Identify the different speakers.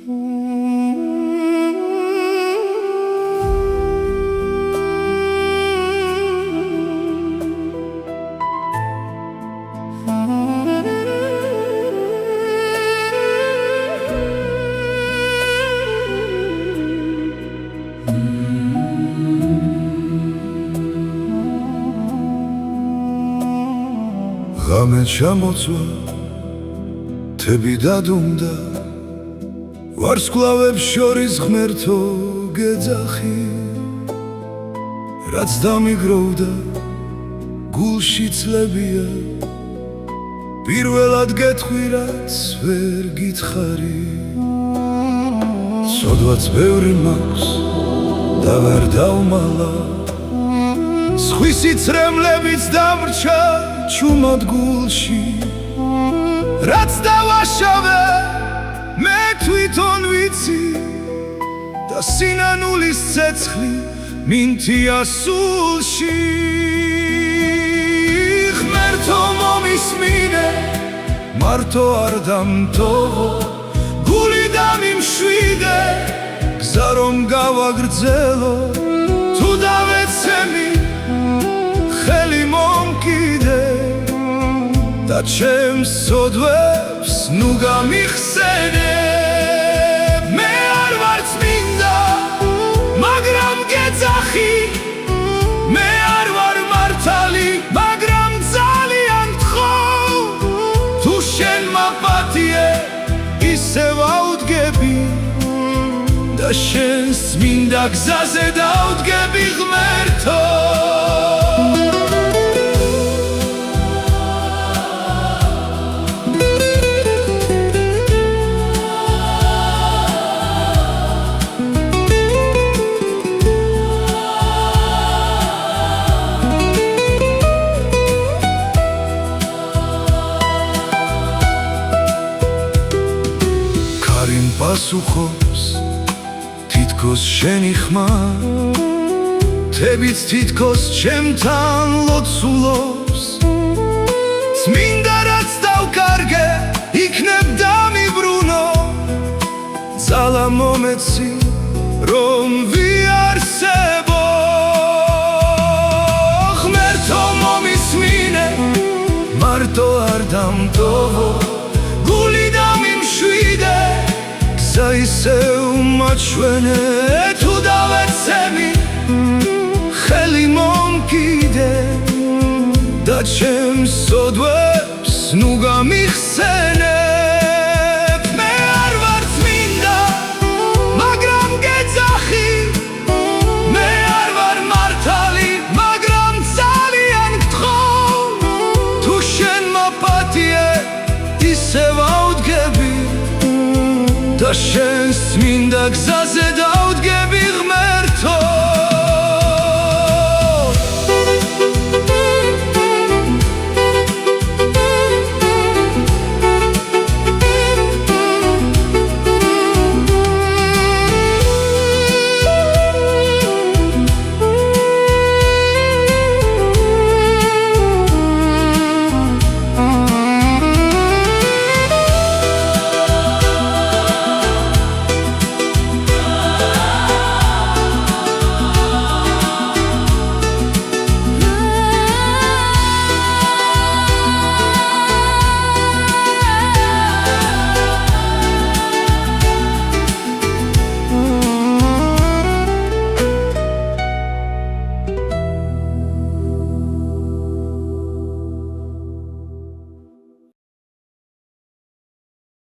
Speaker 1: ღამე ჩამოწვა თები დადუმდა ვარსკვლავებს შორის ღმერთო გეძახი რაც დამიგროვდა გულში წლებია პირველად გეტყვი რაც ვერ გითხარი ცოდვაც ბევრი მაქვს და ვერ დავმალა სხვისი ცრემლებიც დამრჩა ჩუმად გულში რაც დავაშავე მე თვითონ ვიცი და სინანულის ცეცხლი მინთია სულში ღმერთო მომისმინე მარტო არ დამტოვო გული დამიმშვიდე გზა რომ გავაგრძელო თუ დავეცემი ხელი მომკიდე და ჩემს სოდვებს ნუ გამიხსენე მე არ ვარ წმინდა მაგრამ გეძახი მე არ ვარ მართალი მაგრამ ძალიან გთხოვ თუ შენ მაპატიე ისევ ავდგები და შენს წმინდა გზაზე დავდგები ღმერთო პასუხობს თითქოს შენი ხმა თებიც თითქოს ჩემთან ლოცულობს წმინდა რაც დავკარგე იქნებ დამიბრუნო ძალა მომეცი რომ ვიარსებო ღმერთო მომისმინე მარტო არ დამტოვო გული დამიმშვიდე ისევ მაჩვენე თუ დავეცემი ხელი მომკიდე და ჩემს სოდვებს ნუ გამიხსენე მე არ ვარ წმინდა მაგრამ გეძახი მე არ ვარ მართალი მაგრამ ძალიან გთხოვ თუ შენ მაპატიე ისევ ავდგები და შენს წმინდა გზაზე